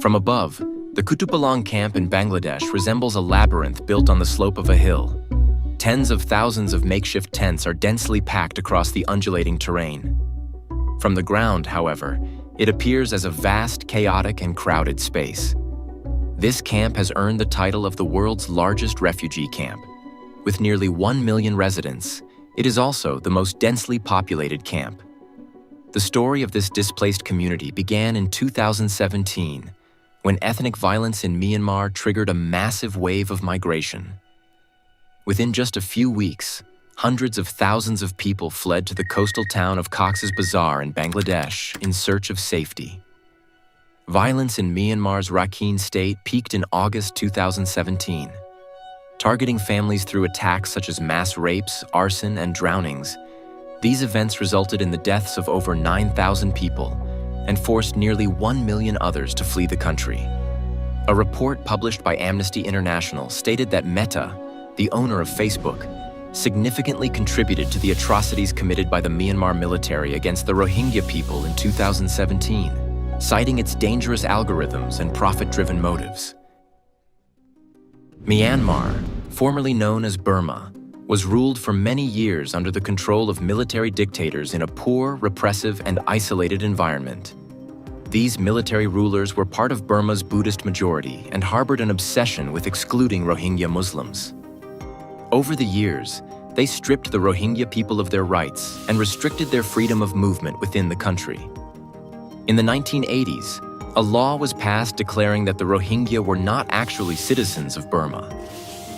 From above, the Kutupalong camp in Bangladesh resembles a labyrinth built on the slope of a hill. Tens of thousands of makeshift tents are densely packed across the undulating terrain. From the ground, however, it appears as a vast, chaotic, and crowded space. This camp has earned the title of the world's largest refugee camp. With nearly 1 million residents, it is also the most densely populated camp. The story of this displaced community began in 2017, when ethnic violence in Myanmar triggered a massive wave of migration. Within just a few weeks, hundreds of thousands of people fled to the coastal town of Cox's Bazar in Bangladesh in search of safety. Violence in Myanmar's Rakhine state peaked in August 2017. Targeting families through attacks such as mass rapes, arson, and drownings, these events resulted in the deaths of over 9,000 people and forced nearly 1 million others to flee the country. A report published by Amnesty International stated that Meta, the owner of Facebook, significantly contributed to the atrocities committed by the Myanmar military against the Rohingya people in 2017, citing its dangerous algorithms and profit-driven motives. Myanmar, formerly known as Burma, was ruled for many years under the control of military dictators in a poor, repressive, and isolated environment. These military rulers were part of Burma's Buddhist majority and harbored an obsession with excluding Rohingya Muslims. Over the years, they stripped the Rohingya people of their rights and restricted their freedom of movement within the country. In the 1980s, a law was passed declaring that the Rohingya were not actually citizens of Burma.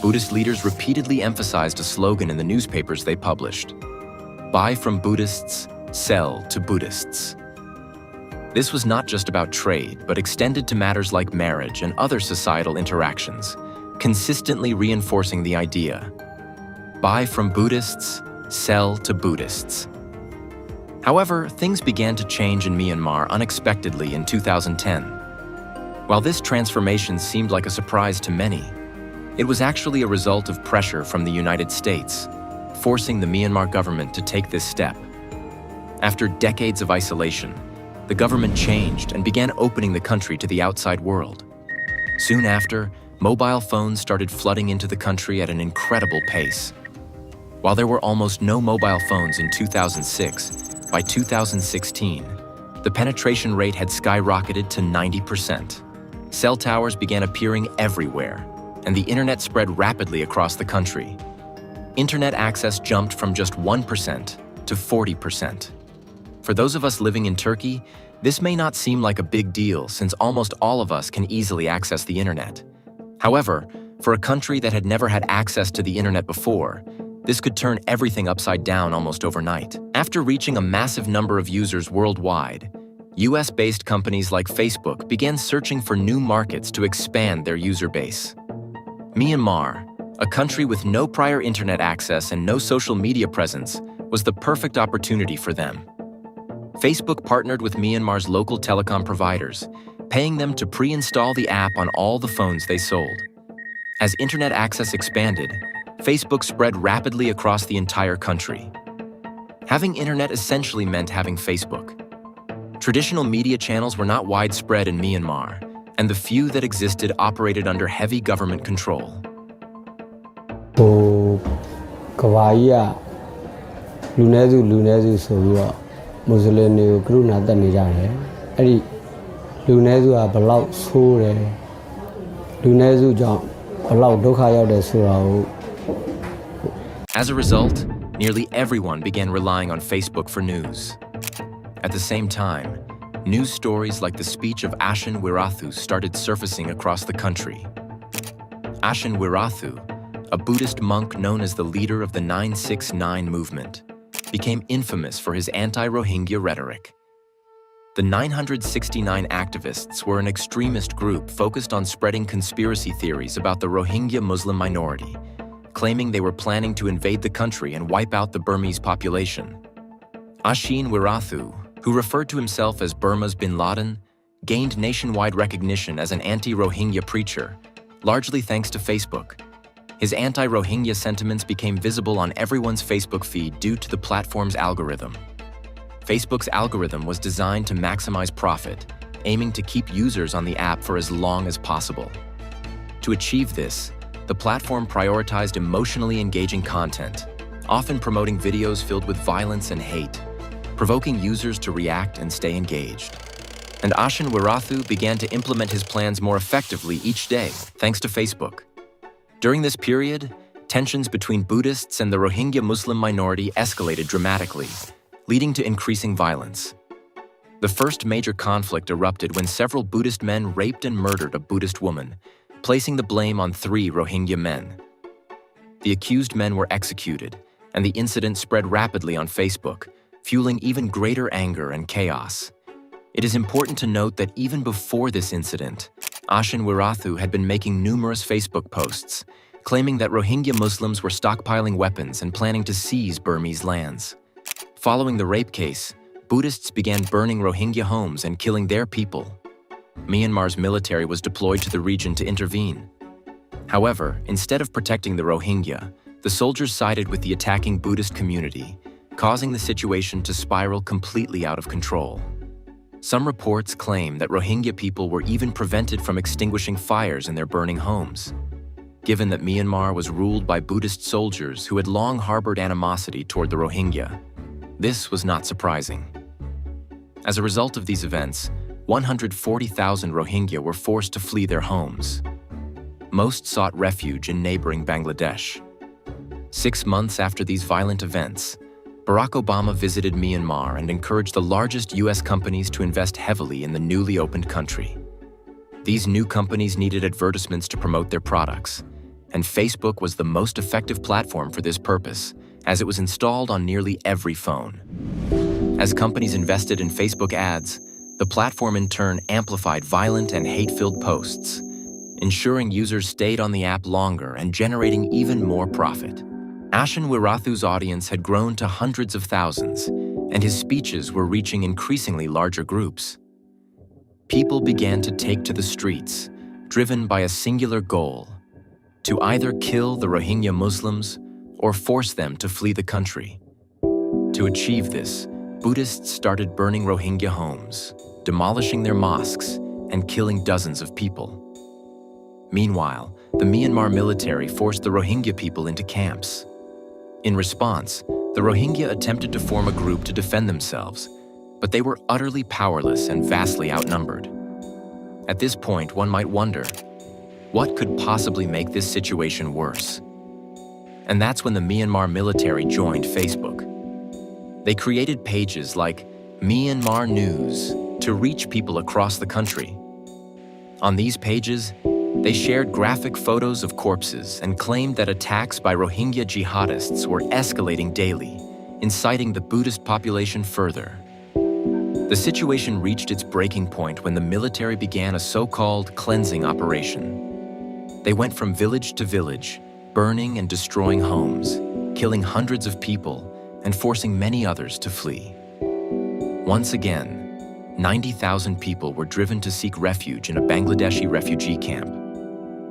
Buddhist leaders repeatedly emphasized a slogan in the newspapers they published: "Buy from Buddhists, sell to Buddhists." This was not just about trade, but extended to matters like marriage and other societal interactions, consistently reinforcing the idea: buy from Buddhists, sell to Buddhists. However, things began to change in Myanmar unexpectedly in 2010. While this transformation seemed like a surprise to many, it was actually a result of pressure from the United States, forcing the Myanmar government to take this step. After decades of isolation, the government changed and began opening the country to the outside world. Soon after, mobile phones started flooding into the country at an incredible pace. While there were almost no mobile phones in 2006, by 2016, the penetration rate had skyrocketed to 90%. Cell towers began appearing everywhere, and the internet spread rapidly across the country. Internet access jumped from just 1% to 40%. For those of us living in Turkey, this may not seem like a big deal since almost all of us can easily access the internet. However, for a country that had never had access to the internet before, this could turn everything upside down almost overnight. After reaching a massive number of users worldwide, US-based companies like Facebook began searching for new markets to expand their user base. Myanmar, a country with no prior internet access and no social media presence, was the perfect opportunity for them. Facebook partnered with Myanmar's local telecom providers, paying them to pre-install the app on all the phones they sold. As internet access expanded, Facebook spread rapidly across the entire country. Having internet essentially meant having Facebook. Traditional media channels were not widespread in Myanmar, and the few that existed operated under heavy government control. As a result, nearly everyone began relying on Facebook for news. At the same time, news stories like the speech of Ashin Wirathu started surfacing across the country. Ashin Wirathu, a Buddhist monk known as the leader of the 969 movement, became infamous for his anti-Rohingya rhetoric. The 969 activists were an extremist group focused on spreading conspiracy theories about the Rohingya Muslim minority, claiming they were planning to invade the country and wipe out the Burmese population. Ashin Wirathu, who referred to himself as Burma's Bin Laden, gained nationwide recognition as an anti-Rohingya preacher, largely thanks to Facebook. His anti-Rohingya sentiments became visible on everyone's Facebook feed due to the platform's algorithm. Facebook's algorithm was designed to maximize profit, aiming to keep users on the app for as long as possible. To achieve this, the platform prioritized emotionally engaging content, often promoting videos filled with violence and hate, provoking users to react and stay engaged. And Ashin Wirathu began to implement his plans more effectively each day, thanks to Facebook. During this period, tensions between Buddhists and the Rohingya Muslim minority escalated dramatically, leading to increasing violence. The first major conflict erupted when several Buddhist men raped and murdered a Buddhist woman, placing the blame on 3 Rohingya men. The accused men were executed, and the incident spread rapidly on Facebook, fueling even greater anger and chaos. It is important to note that even before this incident, Ashin Wirathu had been making numerous Facebook posts, claiming that Rohingya Muslims were stockpiling weapons and planning to seize Burmese lands. Following the rape case, Buddhists began burning Rohingya homes and killing their people. Myanmar's military was deployed to the region to intervene. However, instead of protecting the Rohingya, the soldiers sided with the attacking Buddhist community, causing the situation to spiral completely out of control. Some reports claim that Rohingya people were even prevented from extinguishing fires in their burning homes. Given that Myanmar was ruled by Buddhist soldiers who had long harbored animosity toward the Rohingya, this was not surprising. As a result of these events, 140,000 Rohingya were forced to flee their homes. Most sought refuge in neighboring Bangladesh. 6 months after these violent events, Barack Obama visited Myanmar and encouraged the largest U.S. companies to invest heavily in the newly opened country. These new companies needed advertisements to promote their products, and Facebook was the most effective platform for this purpose, as it was installed on nearly every phone. As companies invested in Facebook ads, the platform in turn amplified violent and hate-filled posts, ensuring users stayed on the app longer and generating even more profit. Ashin Wirathu's audience had grown to hundreds of thousands, and his speeches were reaching increasingly larger groups. People began to take to the streets, driven by a singular goal: to either kill the Rohingya Muslims or force them to flee the country. To achieve this, Buddhists started burning Rohingya homes, demolishing their mosques, and killing dozens of people. Meanwhile, the Myanmar military forced the Rohingya people into camps. In response, the Rohingya attempted to form a group to defend themselves, but they were utterly powerless and vastly outnumbered. At this point, one might wonder, what could possibly make this situation worse? And that's when the Myanmar military joined Facebook. They created pages like Myanmar News to reach people across the country. On these pages, they shared graphic photos of corpses and claimed that attacks by Rohingya jihadists were escalating daily, inciting the Buddhist population further. The situation reached its breaking point when the military began a so-called cleansing operation. They went from village to village, burning and destroying homes, killing hundreds of people, and forcing many others to flee. Once again, 90,000 people were driven to seek refuge in a Bangladeshi refugee camp.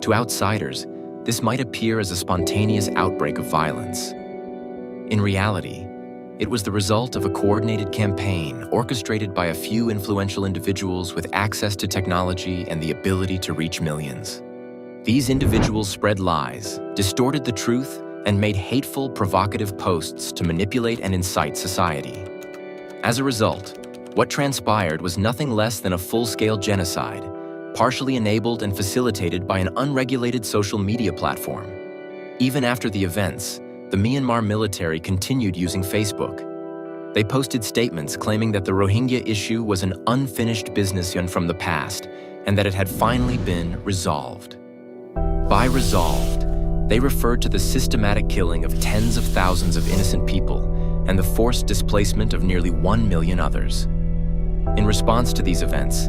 To outsiders, this might appear as a spontaneous outbreak of violence. In reality, it was the result of a coordinated campaign orchestrated by a few influential individuals with access to technology and the ability to reach millions. These individuals spread lies, distorted the truth, and made hateful, provocative posts to manipulate and incite society. As a result, what transpired was nothing less than a full-scale genocide, partially enabled and facilitated by an unregulated social media platform. Even after the events, the Myanmar military continued using Facebook. They posted statements claiming that the Rohingya issue was an unfinished business from the past and that it had finally been resolved. By resolved, they referred to the systematic killing of tens of thousands of innocent people and the forced displacement of nearly 1 million others. In response to these events,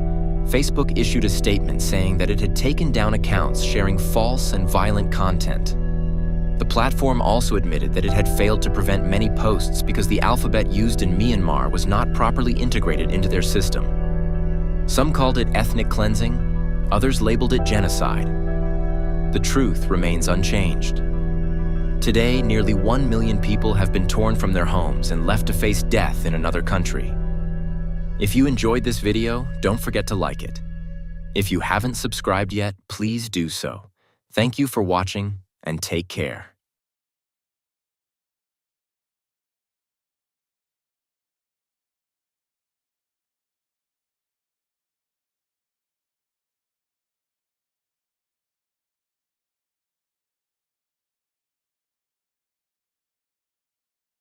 Facebook issued a statement saying that it had taken down accounts sharing false and violent content. The platform also admitted that it had failed to prevent many posts because the alphabet used in Myanmar was not properly integrated into their system. Some called it ethnic cleansing, others labeled it genocide. The truth remains unchanged. Today, nearly 1 million people have been torn from their homes and left to face death in another country. If you enjoyed this video, don't forget to like it. If you haven't subscribed yet, please do so. Thank you for watching, and take care.